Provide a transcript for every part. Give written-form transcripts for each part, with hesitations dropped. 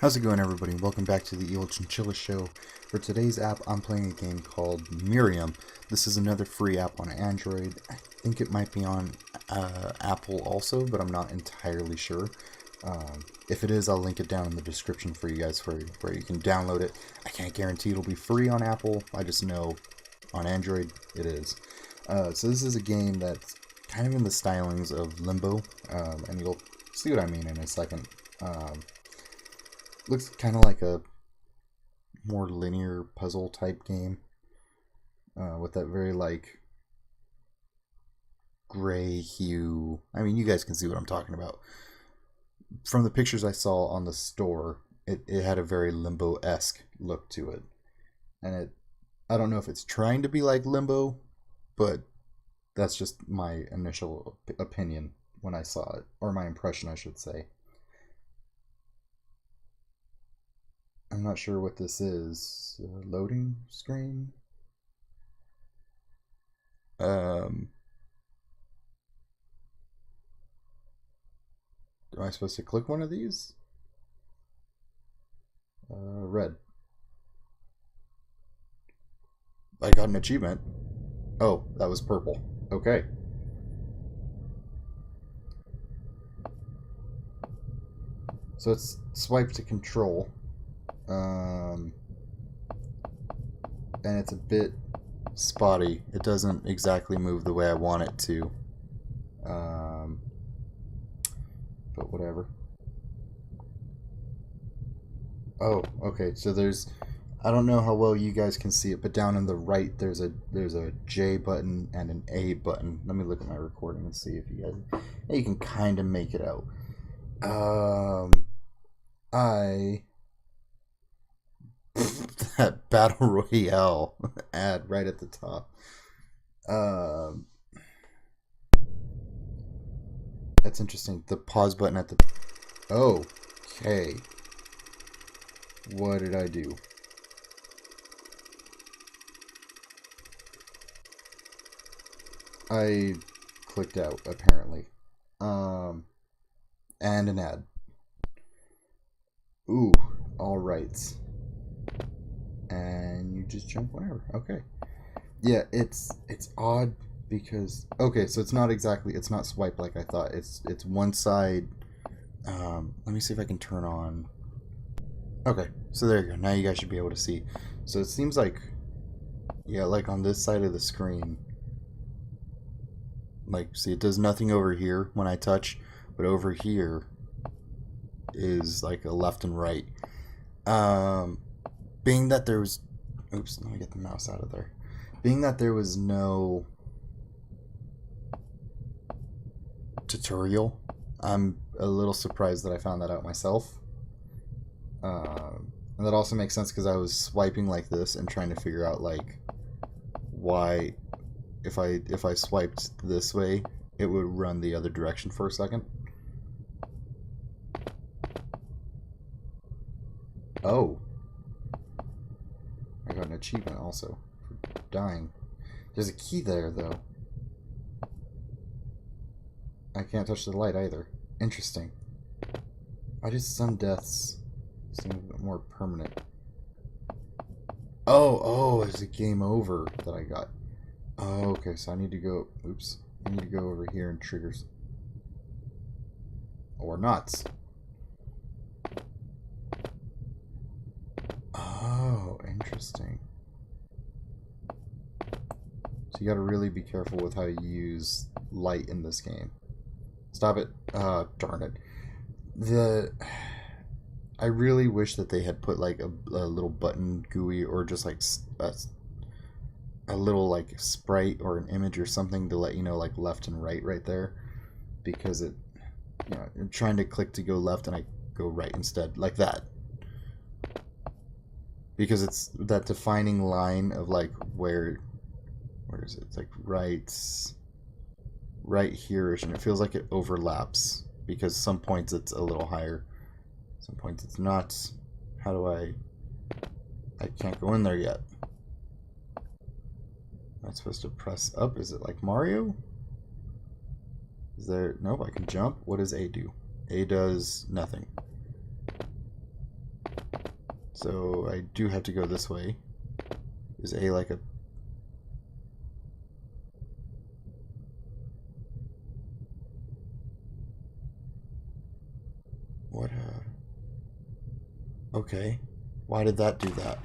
How's it going, everybody? Welcome back to the Evil Chinchilla Show. For today's app, I'm playing a game called Miriam. This is another free app on Android. I think it might be on Apple also, but I'm not entirely sure. If it is, I'll link it down in the description for you guys where you can download it. I can't guarantee it'll be free on Apple. I just know on Android it is. So this is a game that's kind of in the stylings of Limbo, and you'll see what I mean in a second. Looks kind of like a more linear puzzle type game, with that very like gray hue. I mean, you guys can see what I'm talking about. From the pictures I saw on the store, it had a very Limbo-esque look to it. And I don't know if it's trying to be like Limbo, but that's just my initial opinion when I saw it, or my impression, I should say. I'm not sure what this is. Loading screen? Am I supposed to click one of these? Red. I got an achievement. Oh, that was purple. Okay. So it's swipe to control. And it's a bit spotty. It doesn't exactly move the way I want it to. But whatever. Oh, okay. So there's, I don't know how well you guys can see it, but down on the right there's a J button and an A button. Let me look at my recording and see if you can kind of make it out. That Battle Royale ad right at the top. That's interesting. The pause button at the... Okay. What did I do? I clicked out, apparently. And an ad. Ooh, alright. And you just jump whenever. Okay. Yeah, it's odd because... Okay, so it's not swipe like I thought. It's one side. Let me see if I can turn on... Okay, so there you go. Now you guys should be able to see. So it seems like... Yeah, like on this side of the screen... Like, see, it does nothing over here when I touch, but over here is like a left and right. Being that there was... Oops, let me get the mouse out of there. Being that there was no tutorial, I'm a little surprised that I found that out myself. And that also makes sense because I was swiping like this and trying to figure out, like, why... If I swiped this way, it would run the other direction for a second. Oh. I got an achievement also for dying. There's a key there, though. I can't touch the light either. Interesting. Why do some deaths seem a bit more permanent? Oh, it's a game over that I got. Oh, okay, so I need to go... Oops. I need to go over here and triggers. Or not. Oh, interesting. So you gotta really be careful with how you use light in this game. Stop it. Darn it. I really wish that they had put like a little button GUI or just like a little like sprite or an image or something to let you know like left and right there, because it, you know, I'm trying to click to go left and I go right instead, like that, because it's that defining line of like where is it? It's like right here-ish, and it feels like it overlaps because some points it's a little higher, some points it's not. How do I can't go in there yet. Am I supposed to press up? Is it like Mario? Is there... Nope, I can jump. What does A do? A does nothing. So I do have to go this way. Is A like a... What, okay. Why did that do that?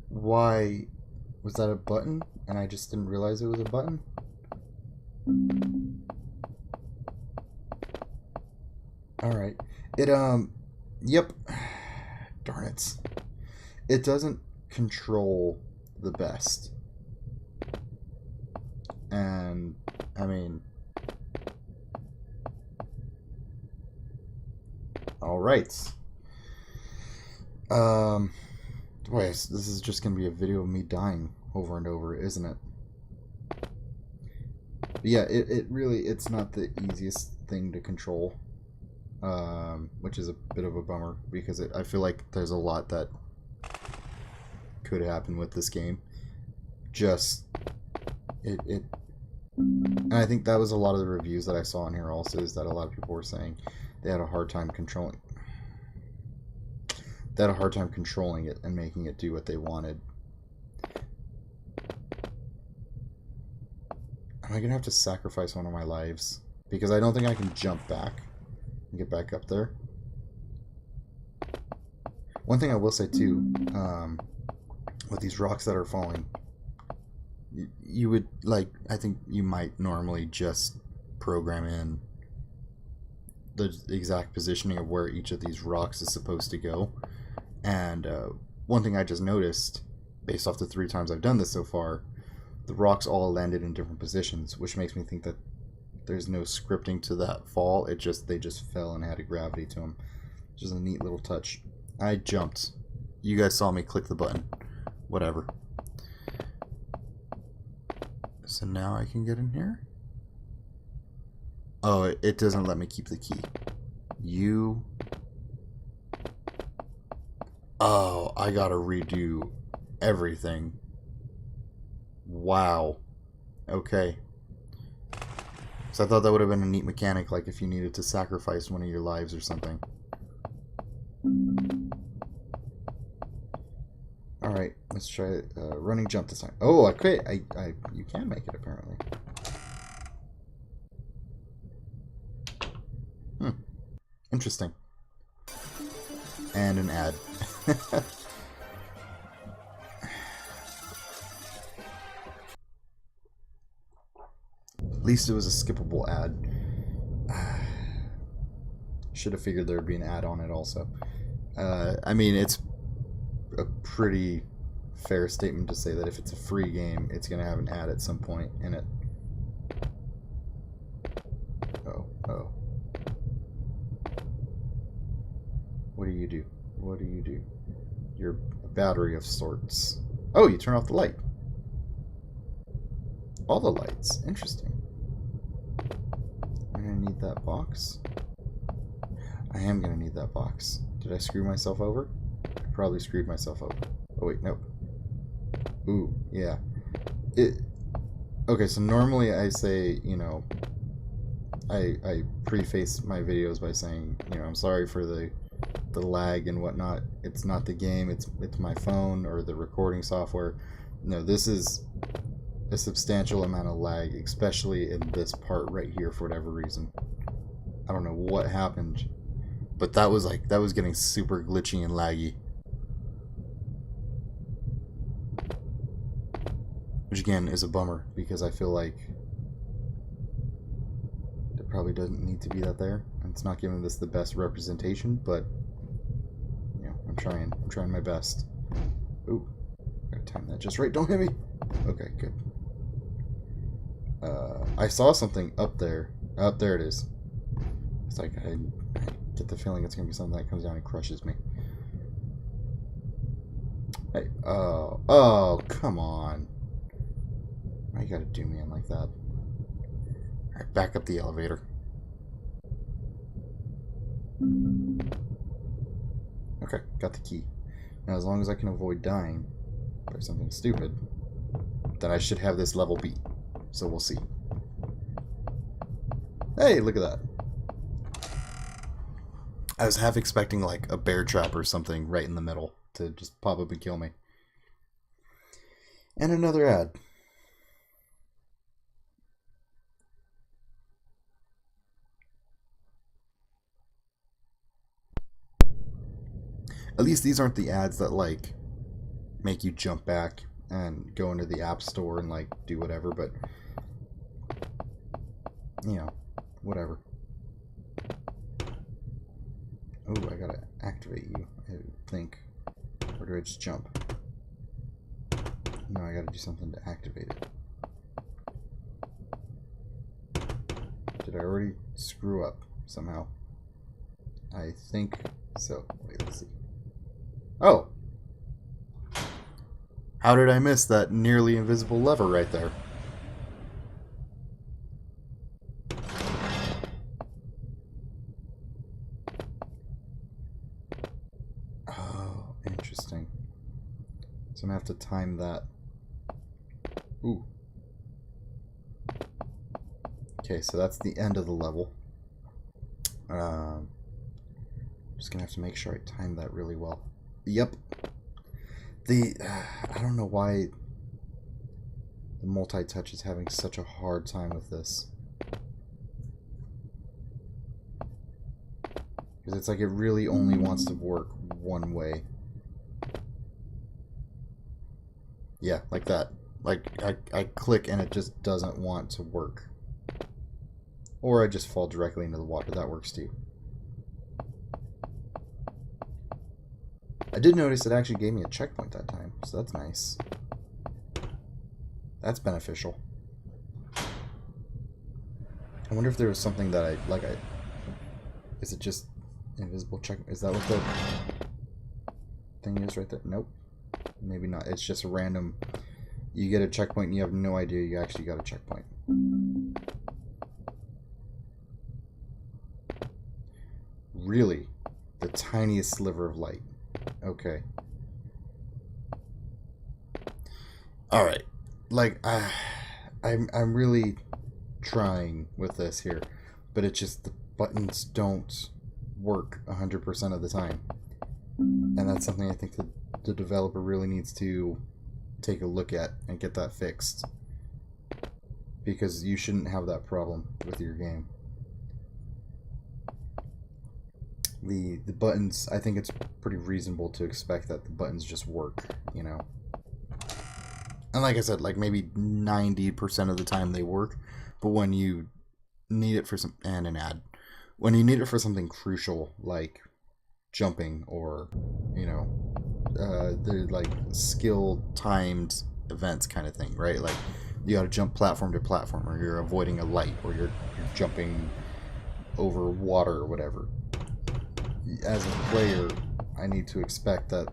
Why... Was that a button? And I just didn't realize it was a button? Alright. It, Yep. Darn it. It doesn't control the best. And, I mean... Alright. Boy, this is just gonna be a video of me dying over and over, isn't it? But yeah, it really, it's not the easiest thing to control. Which is a bit of a bummer, because I feel like there's a lot that could happen with this game. Just, and I think that was a lot of the reviews that I saw in here also, is that a lot of people were saying they had a hard time controlling it and making it do what they wanted. Am I gonna have to sacrifice one of my lives? Because I don't think I can jump back and get back up there. One thing I will say too, with these rocks that are falling, you would, like, I think you might normally just program in the exact positioning of where each of these rocks is supposed to go. And one thing I just noticed, based off the 3 times I've done this so far, the rocks all landed in different positions, which makes me think that there's no scripting to that fall. They just fell and had a gravity to them. Just a neat little touch. I jumped. You guys saw me click the button. Whatever. So now I can get in here? Oh, it doesn't let me keep the key. Oh, I gotta redo everything. Wow. Okay. So I thought that would have been a neat mechanic, like if you needed to sacrifice one of your lives or something. Alright, let's try running jump this time. Oh, okay. You can make it, apparently. Interesting. And an ad. At least it was a skippable ad. Should have figured there would be an ad on it also. I mean, it's a pretty fair statement to say that if it's a free game, it's going to have an ad at some point in it. Oh. What do you do? What do you do? You're a battery of sorts. Oh, you turn off the light. All the lights. Interesting. I'm going to need that box. I am going to need that box. Did I screw myself over? I probably screwed myself over. Oh, wait, nope. Ooh, yeah. Okay, so normally I say, you know, I preface my videos by saying, you know, I'm sorry for the lag and whatnot. It's not the game, it's my phone or the recording software. No, this is a substantial amount of lag, especially in this part right here for whatever reason. I don't know what happened, but that was getting super glitchy and laggy. Which again is a bummer, because I feel like it probably doesn't need to be that there. And it's not giving this the best representation, but you know, I'm trying my best. Ooh, gotta time that just right. Don't hit me. Okay, good. I saw something up there. Up there it is. It's like I get the feeling it's gonna be something that comes down and crushes me. Hey, oh, come on. Why you gotta do me in like that? Alright, back up the elevator. Okay, got the key. Now, as long as I can avoid dying by something stupid, then I should have this level beat. So we'll see. Hey, look at that. I was half expecting like a bear trap or something right in the middle to just pop up and kill me. And another ad. At least these aren't the ads that like make you jump back and go into the app store and like do whatever, but you know, whatever. Oh, I gotta activate you, I think. Or do I just jump? No, I gotta do something to activate it. Did I already screw up somehow? I think so. Wait, let's see. Oh! How did I miss that nearly invisible lever right there? Oh, interesting. So I'm gonna have to time that. Ooh. Okay, so that's the end of the level. I'm just gonna have to make sure I time that really well. Yep. I don't know why the multi-touch is having such a hard time with this. Because it's like it really only wants to work one way. Yeah, like that. Like, I click and it just doesn't want to work. Or I just fall directly into the water. That works too. I did notice it actually gave me a checkpoint that time, so that's nice. That's beneficial. I wonder if there was something that is it just invisible check? Is that what the thing is right there? Nope. Maybe not. It's just a random, you get a checkpoint and you have no idea you actually got a checkpoint. Really? The tiniest sliver of light. Okay. Alright. Like, I'm really trying with this here, but it just, the buttons don't work 100% of the time. And that's something I think that the developer really needs to take a look at and get that fixed. Because you shouldn't have that problem with your game. The buttons, I think it's pretty reasonable to expect that the buttons just work, you know. And like I said, like maybe 90% of the time they work, but when you need it for when you need it for something crucial like jumping or, you know, they're like skill timed events kind of thing, right? Like you got to jump platform to platform, or you're avoiding a light, or you're jumping over water or whatever. As a player, I need to expect that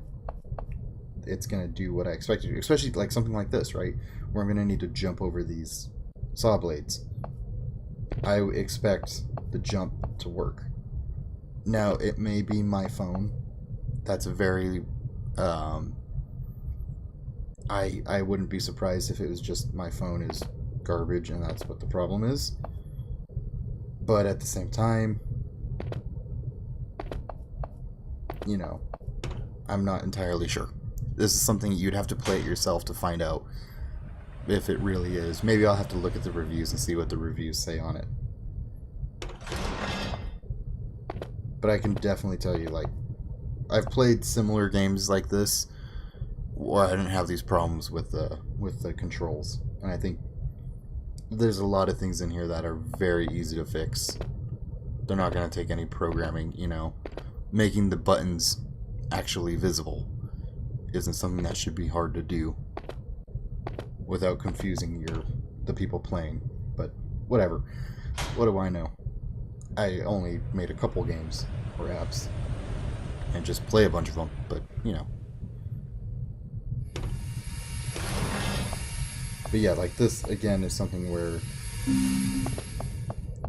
it's going to do what I expect it to do. Especially like something like this, right? Where I'm going to need to jump over these saw blades. I expect the jump to work. Now, it may be my phone. That's a very... I wouldn't be surprised if it was just my phone is garbage and that's what the problem is. But at the same time, you know, I'm not entirely sure. This is something you'd have to play it yourself to find out if it really is. Maybe I'll have to look at the reviews and see what the reviews say on it. But I can definitely tell you, like, I've played similar games like this where I didn't have these problems with the controls. And I think there's a lot of things in here that are very easy to fix. They're not going to take any programming, you know. Making the buttons actually visible isn't something that should be hard to do without confusing the people playing. But whatever. What do I know? I only made a couple games or apps and just play a bunch of them, but you know. But yeah, like this again is something where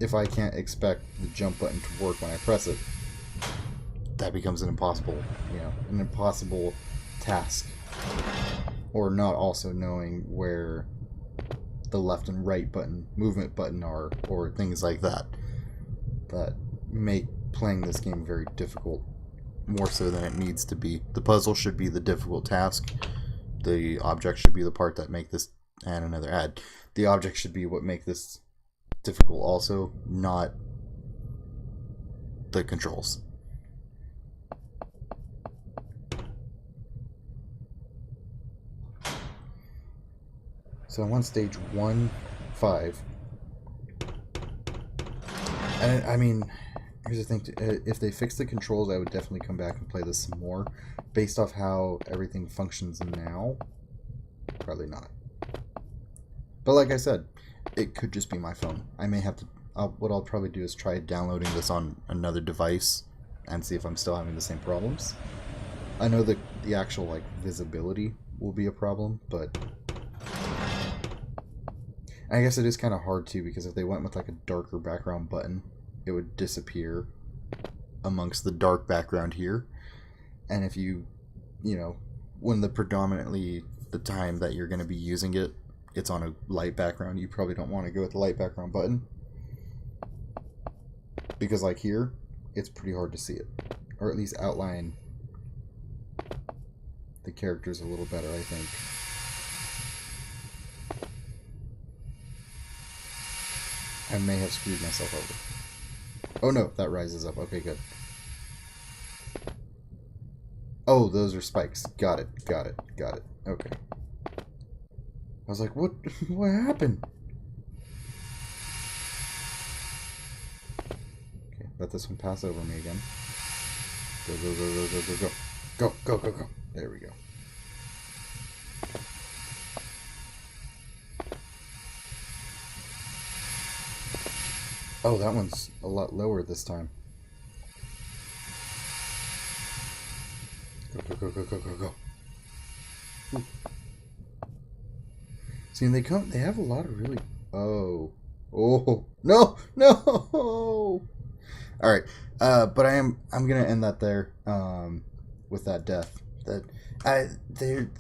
if I can't expect the jump button to work when I press it, that becomes an impossible, you know, an impossible task. Or not also knowing where the left and right button, movement button are, or things like that, that make playing this game very difficult, more so than it needs to be. The puzzle should be the difficult task. The object should be the part that make this, and another ad. The object should be what make this difficult also, not the controls. So I'm on stage 1-5. And I mean, here's the thing, if they fix the controls, I would definitely come back and play this some more. Based off how everything functions now, probably not. But like I said, it could just be my phone. I may have to, what I'll probably do is try downloading this on another device and see if I'm still having the same problems. I know that the actual, like, visibility will be a problem, but I guess it is kind of hard too, because if they went with like a darker background button, it would disappear amongst the dark background here. And if you know, when the predominantly the time that you're going to be using it, it's on a light background, you probably don't want to go with the light background button. Because like here, it's pretty hard to see it. Or at least outline the characters a little better, I think. I may have screwed myself over. Oh no, that rises up. Okay, good. Oh, those are spikes. Got it, got it, got it. Okay. I was like, what happened? Okay, let this one pass over me again. Go, go, go, go, go, go, go. Go, go, go, go. There we go. Oh, that one's a lot lower this time. Go, go, go, go, go, go, go. Ooh. See, and they have a lot of really... Oh. No! No! Alright, but I'm gonna end that there, with that death. The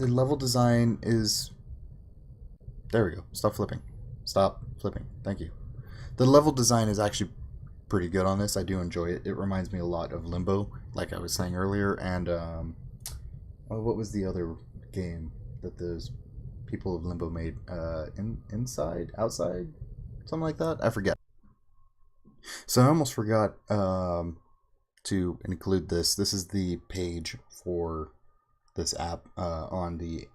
level design is... There we go. Stop flipping. Stop flipping. Thank you. The level design is actually pretty good on this. I do enjoy it. It reminds me a lot of Limbo, like I was saying earlier, and what was the other game that those people of Limbo made? Inside? Outside? Something like that? I forget. So I almost forgot to include this. This is the page for this app on the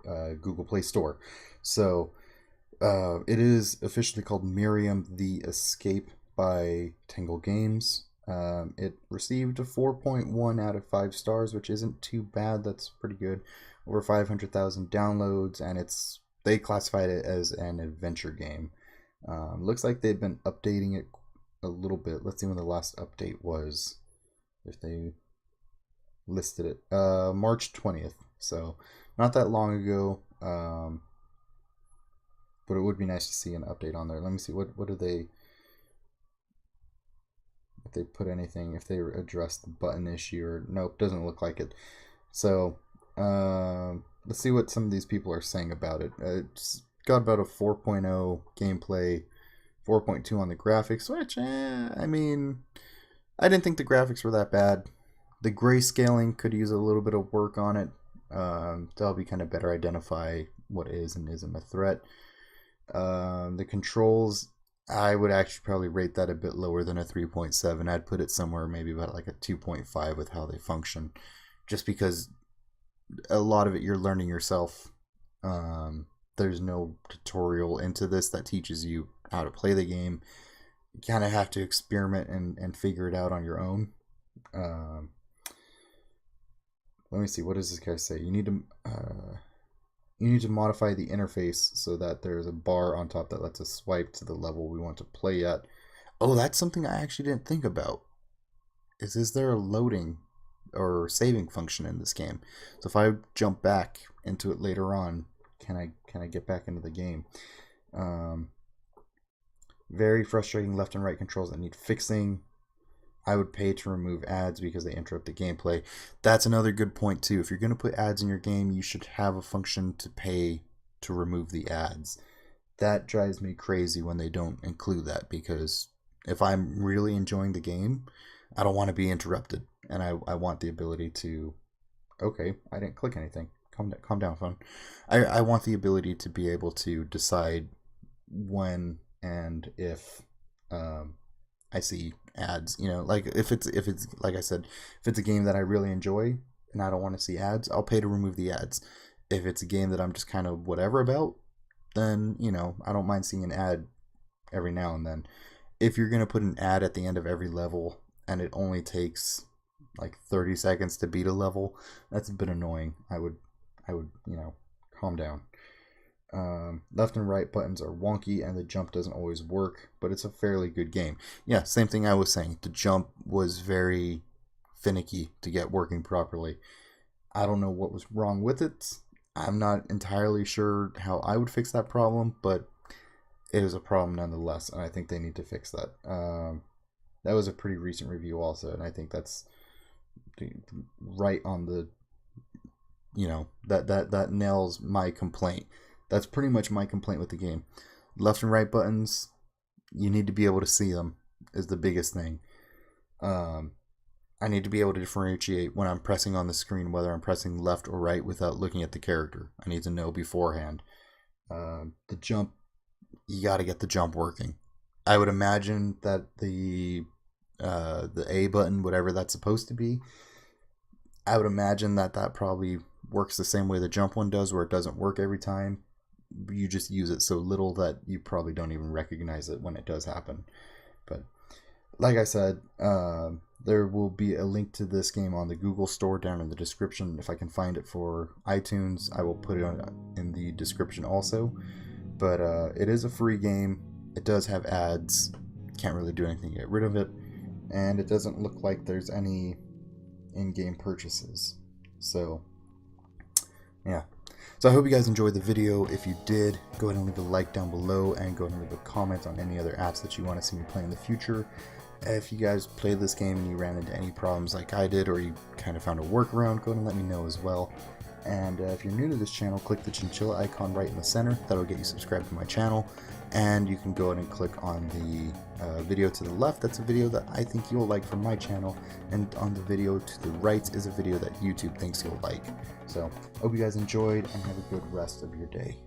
Google Play Store. So it is officially called Miriam the Escape by Tangle Games. It received a 4.1 out of 5 stars, which isn't too bad. That's pretty good. Over 500,000 downloads, and they classified it as an adventure game. Looks like they've been updating it a little bit. Let's see when the last update was, if they listed it. March 20th, so not that long ago. But it would be nice to see an update on there. Let me see, what do they... If they put anything, if they address the button issue, or... Nope, doesn't look like it. So, let's see what some of these people are saying about it. It's got about a 4.0 gameplay, 4.2 on the graphics, which, I mean, I didn't think the graphics were that bad. The grayscaling could use a little bit of work on it. To help you kind of better identify what is and isn't a threat. The controls, I would actually probably rate that a bit lower than a 3.7. I'd put it somewhere maybe about like a 2.5 with how they function, just because a lot of it you're learning yourself. There's no tutorial into this that teaches you how to play the game. You kind of have to experiment and figure it out on your own. Let me see, what does this guy say? You need to modify the interface so that there's a bar on top that lets us swipe to the level we want to play at. Oh, that's something I actually didn't think about. Is there a loading or saving function in this game? So if I jump back into it later on, can I get back into the game? Very frustrating left and right controls that need fixing. I would pay to remove ads because they interrupt the gameplay. That's another good point too. If you're going to put ads in your game, you should have a function to pay to remove the ads. That drives me crazy when they don't include that, because if I'm really enjoying the game, I don't want to be interrupted, and I want the ability to. Okay, I didn't click anything. Calm down, phone. I want the ability to be able to decide when and if I see ads. You know, like if it's like I said, if it's a game that I really enjoy and I don't want to see ads, I'll pay to remove the ads. If it's a game that I'm just kind of whatever about, then I don't mind seeing an ad every now and then. If you're gonna put an ad at the end of every level and it only takes like 30 seconds to beat a level, that's a bit annoying. I would calm down. Left and right buttons are wonky and the jump doesn't always work, but it's a fairly good game. Yeah, same thing I was saying. The jump was very finicky to get working properly. I don't know what was wrong with it. I'm not entirely sure how I would fix that problem, but it is a problem nonetheless, and I think they need to fix that. That was a pretty recent review also, and I think that's right on the, that nails my complaint. That's pretty much my complaint with the game. Left and right buttons, you need to be able to see them is the biggest thing. I need to be able to differentiate when I'm pressing on the screen whether I'm pressing left or right without looking at the character. I need to know beforehand. The jump, you got to get the jump working. I would imagine that the A button, whatever that's supposed to be, I would imagine that probably works the same way the jump one does, where it doesn't work every time. You just use it so little that you probably don't even recognize it when it does happen. But like I said, there will be a link to this game on the Google Store down in the description. If I can find it for iTunes, I will put it in the description also. But it is a free game. It does have ads. Can't really do anything to get rid of it. And it doesn't look like there's any in-game purchases. So, yeah. So I hope you guys enjoyed the video. If you did, go ahead and leave a like down below and go ahead and leave a comment on any other apps that you want to see me play in the future. If you guys played this game and you ran into any problems like I did, or you kind of found a workaround, go ahead and let me know as well. And if you're new to this channel, click the chinchilla icon right in the center. That'll get you subscribed to my channel. And you can go ahead and click on the video to the left. That's a video that I think you'll like from my channel. And on the video to the right is a video that YouTube thinks you'll like. So, hope you guys enjoyed and have a good rest of your day.